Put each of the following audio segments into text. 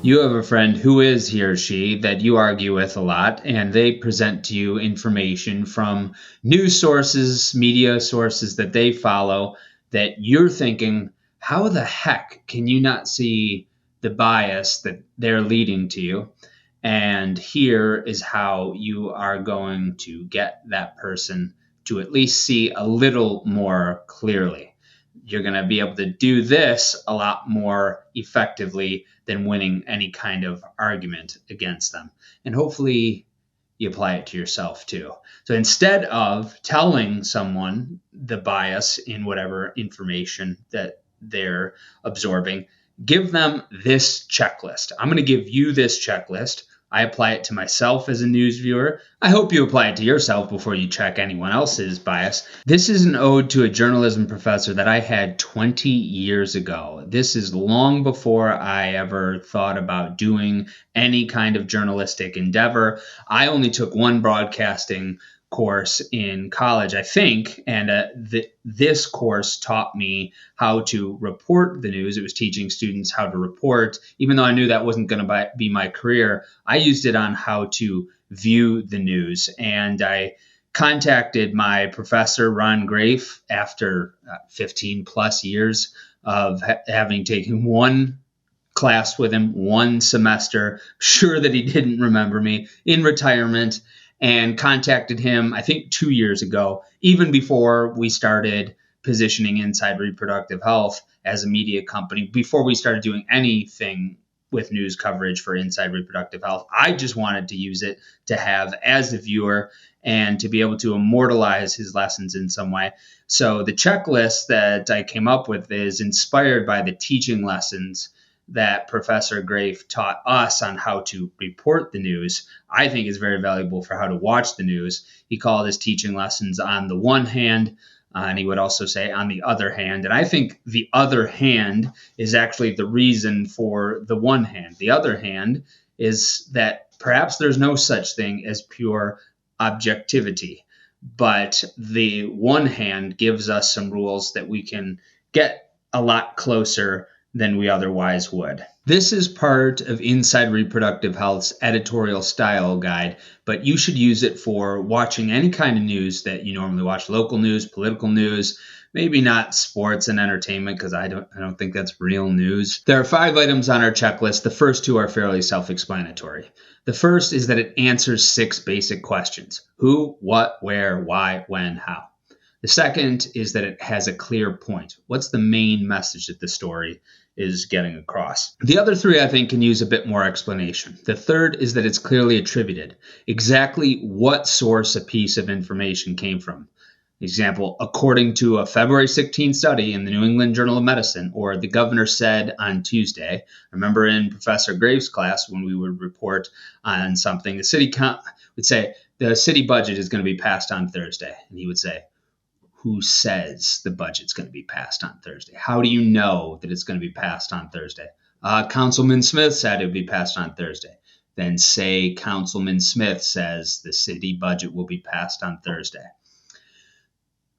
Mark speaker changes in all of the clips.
Speaker 1: You have a friend who is he or she that you argue with a lot, and they present to you information from news sources, media sources that they follow that you're thinking, how the heck can you not see the bias that they're leading to you? And here is how you are going to get that person to at least see a little more clearly. You're going to be able to do this a lot more effectively than winning any kind of argument against them. And hopefully you apply it to yourself too. So instead of telling someone the bias in whatever information that they're absorbing, give them this checklist. I'm going to give you this checklist. I apply it to myself as a news viewer. I hope you apply it to yourself before you check anyone else's bias. This is an ode to a journalism professor that I had 20 years ago. This is long before I ever thought about doing any kind of journalistic endeavor. I only took one broadcasting course in college, I think, and this course taught me how to report the news. It was teaching students how to report. Even though I knew that wasn't going to be my career, I used it on how to view the news. And I contacted my professor, Ron Grafe, after 15 plus years of having taken one class with him, one semester, sure that he didn't remember me, in retirement, and contacted him, I think 2 years ago, even before we started positioning Inside Reproductive Health as a media company, before we started doing anything with news coverage for Inside Reproductive Health. I just wanted to use it to have as a viewer and to be able to immortalize his lessons in some way. So the checklist that I came up with is inspired by the teaching lessons that Professor Grafe taught us on how to report the news. I think is very valuable for how to watch the news. He called his teaching lessons on the one hand, and he would also say on the other hand. And I think the other hand is actually the reason for the one hand. The other hand is that perhaps there's no such thing as pure objectivity, but the one hand gives us some rules that we can get a lot closer than we otherwise would. This is part of Inside Reproductive Health's editorial style guide, but you should use it for watching any kind of news that you normally watch: local news, political news, maybe not sports and entertainment, because I don't think that's real news. There are 5 items on our checklist. The first 2 are fairly self-explanatory. The first is that it answers 6 basic questions: who, what, where, why, when, how. The second is that it has a clear point. What's the main message that the story is getting across? The other 3, I think, can use a bit more explanation. The third is that it's clearly attributed, exactly what source a piece of information came from. Example, according to a February 16 study in the New England Journal of Medicine, or the governor said on Tuesday. I remember in Professor Graves' class when we would report on something, the city would say, the city budget is going to be passed on Thursday. And he would say, who says the budget's going to be passed on Thursday? How do you know that it's going to be passed on Thursday? Councilman Smith said it would be passed on Thursday. Then say Councilman Smith says the city budget will be passed on Thursday.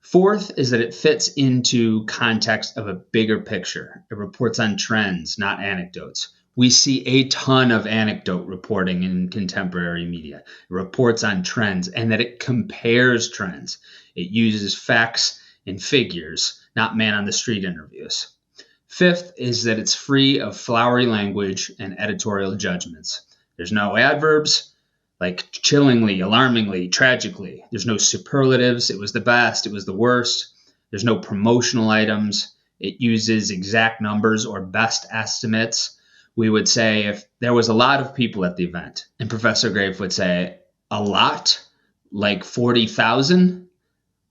Speaker 1: Fourth is that it fits into context of a bigger picture. It reports on trends, not anecdotes. We see a ton of anecdote reporting in contemporary media. It reports on trends and that it compares trends. It uses facts and figures, not man-on-the-street interviews. Fifth is that it's free of flowery language and editorial judgments. There's no adverbs like chillingly, alarmingly, tragically. There's no superlatives. It was the best. It was the worst. There's no promotional items. It uses exact numbers or best estimates. We would say if there was a lot of people at the event, and Professor Grafe would say, a lot? Like 40,000?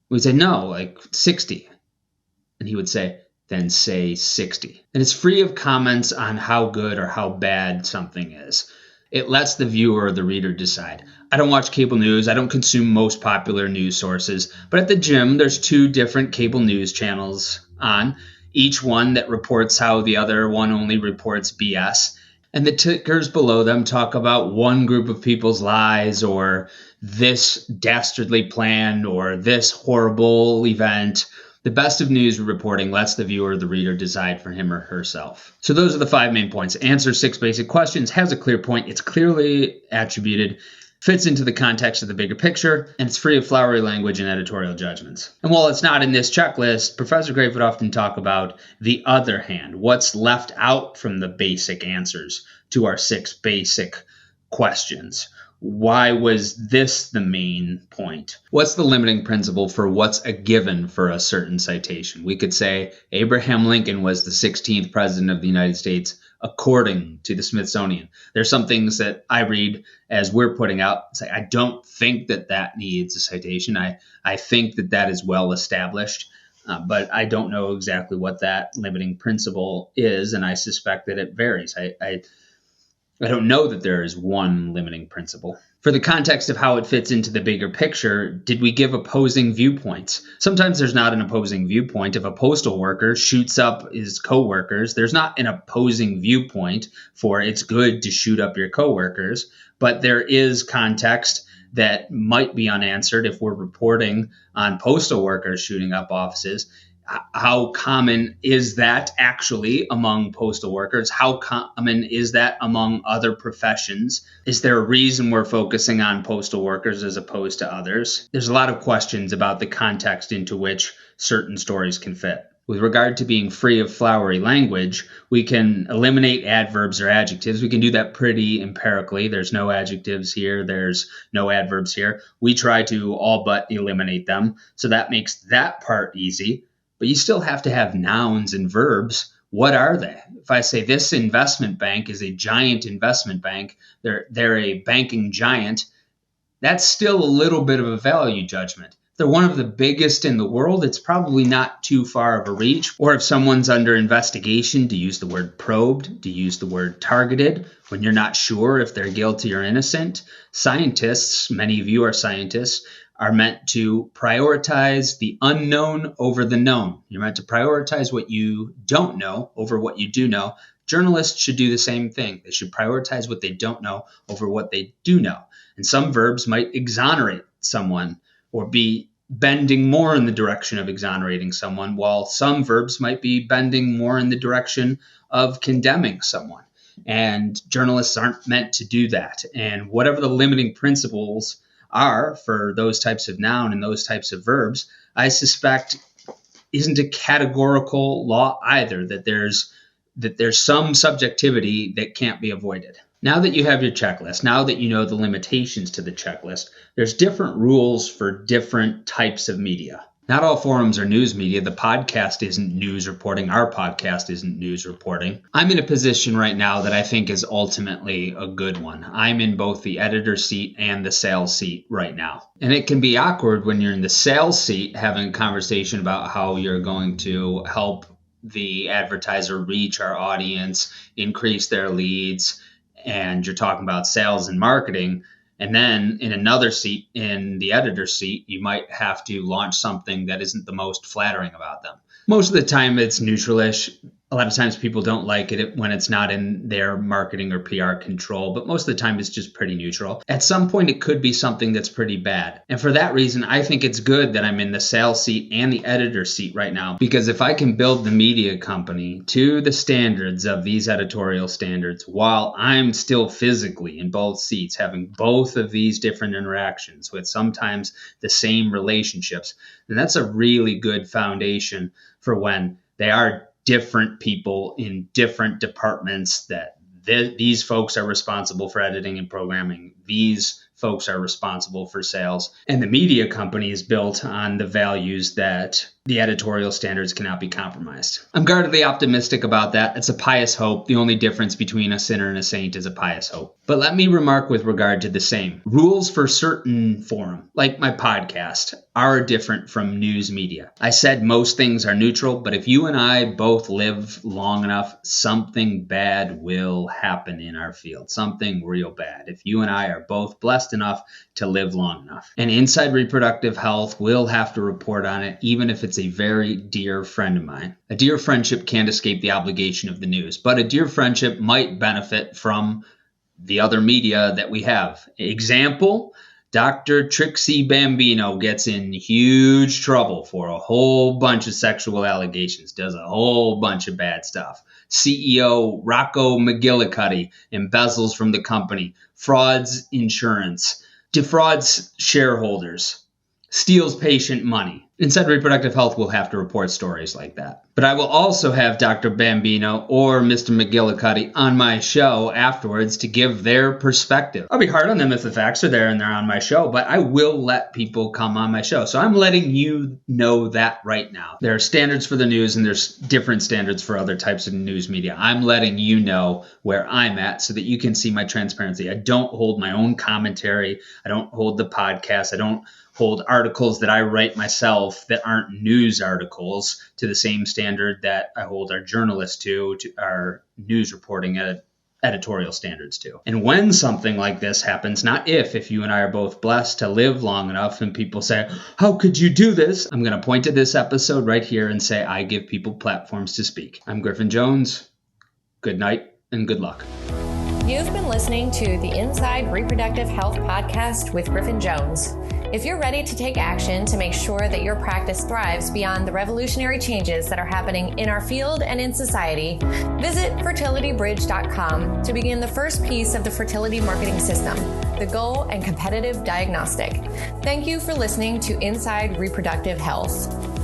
Speaker 1: We'd say, no, like 60. And he would say, then say 60. And it's free of comments on how good or how bad something is. It lets the viewer or the reader decide. I don't watch cable news. I don't consume most popular news sources. But at the gym, there's 2 different cable news channels on, each one that reports how the other one only reports BS. And the tickers below them talk about one group of people's lies, or this dastardly plan, or this horrible event. The best of news reporting lets the viewer or the reader decide for him or herself. So those are the 5 main points. Answer 6 basic questions, has a clear point, it's clearly attributed, fits into the context of the bigger picture, and it's free of flowery language and editorial judgments. And while it's not in this checklist, Professor Grafe would often talk about the other hand, what's left out from the basic answers to our 6 basic questions. Why was this the main point? What's the limiting principle for what's a given for a certain citation? We could say Abraham Lincoln was the 16th president of the United States according to the Smithsonian. There's some things that I read as we're putting out. Say, I don't think that needs a citation. I think that is well established, but I don't know exactly what that limiting principle is, and I suspect that it varies. I don't know that there is one limiting principle. For the context of how it fits into the bigger picture, did we give opposing viewpoints? Sometimes there's not an opposing viewpoint. If a postal worker shoots up his coworkers, there's not an opposing viewpoint for it's good to shoot up your coworkers, but there is context that might be unanswered if we're reporting on postal workers shooting up offices. How common is that actually among postal workers? How common is that among other professions? Is there a reason we're focusing on postal workers as opposed to others? There's a lot of questions about the context into which certain stories can fit. With regard to being free of flowery language, we can eliminate adverbs or adjectives. We can do that pretty empirically. There's no adjectives here. There's no adverbs here. We try to all but eliminate them. So that makes that part easy. But you still have to have nouns and verbs. What are they? If I say this investment bank is a giant investment bank, they're a banking giant, that's still a little bit of a value judgment. If they're one of the biggest in the world, it's probably not too far of a reach. Or if someone's under investigation, to use the word probed, to use the word targeted, when you're not sure if they're guilty or innocent. Scientists, many of you are scientists, are meant to prioritize the unknown over the known. You're meant to prioritize what you don't know over what you do know. Journalists should do the same thing. They should prioritize what they don't know over what they do know. And some verbs might exonerate someone or be bending more in the direction of exonerating someone, while some verbs might be bending more in the direction of condemning someone. And journalists aren't meant to do that. And whatever the limiting principles are for those types of noun and those types of verbs, I suspect isn't a categorical law either, that there's some subjectivity that can't be avoided. Now that you have your checklist, now that you know the limitations to the checklist, there's different rules for different types of media. Not all forums are news media. The podcast isn't news reporting. Our podcast isn't news reporting. I'm in a position right now that I think is ultimately a good one. I'm in both the editor seat and the sales seat right now. And it can be awkward when you're in the sales seat having a conversation about how you're going to help the advertiser reach our audience, increase their leads, and you're talking about sales and marketing. And then in another seat, in the editor's seat, you might have to launch something that isn't the most flattering about them. Most of the time it's neutralish. A lot of times people don't like it when it's not in their marketing or PR control, but most of the time it's just pretty neutral. At some point it could be something that's pretty bad. And for that reason, I think it's good that I'm in the sales seat and the editor seat right now, because if I can build the media company to the standards of these editorial standards while I'm still physically in both seats, having both of these different interactions with sometimes the same relationships, then that's a really good foundation for when they are different people in different departments, that these folks are responsible for editing and programming. These folks are responsible for sales. And the media company is built on the values that the editorial standards cannot be compromised. I'm guardedly optimistic about that. It's a pious hope. The only difference between a sinner and a saint is a pious hope. But let me remark with regard to the same. Rules for certain forum, like my podcast, are different from news media. I said most things are neutral, but if you and I both live long enough, something bad will happen in our field, something real bad, if you and I are both blessed enough to live long enough. And Inside Reproductive Health will have to report on it, even if it's a very dear friend of mine. A dear friendship can't escape the obligation of the news, but a dear friendship might benefit from the other media that we have. Example, Dr. Trixie Bambino gets in huge trouble for a whole bunch of sexual allegations, does a whole bunch of bad stuff. CEO Rocco McGillicuddy embezzles from the company, frauds insurance, defrauds shareholders, steals patient money. Inside Reproductive Health will have to report stories like that. But I will also have Dr. Bambino or Mr. McGillicuddy on my show afterwards to give their perspective. I'll be hard on them if the facts are there and they're on my show, but I will let people come on my show. So I'm letting you know that right now. There are standards for the news and there's different standards for other types of news media. I'm letting you know where I'm at so that you can see my transparency. I don't hold my own commentary. I don't hold the podcast. I don't hold articles that I write myself that aren't news articles to the same standard that I hold our journalists to our news reporting editorial standards to. And when something like this happens, not if you and I are both blessed to live long enough and people say, how could you do this? I'm going to point to this episode right here and say, I give people platforms to speak. I'm Griffin Jones. Good night and good luck.
Speaker 2: You've been listening to the Inside Reproductive Health podcast with Griffin Jones. If you're ready to take action to make sure that your practice thrives beyond the revolutionary changes that are happening in our field and in society, visit fertilitybridge.com to begin the first piece of the fertility marketing system, the goal and competitive diagnostic. Thank you for listening to Inside Reproductive Health.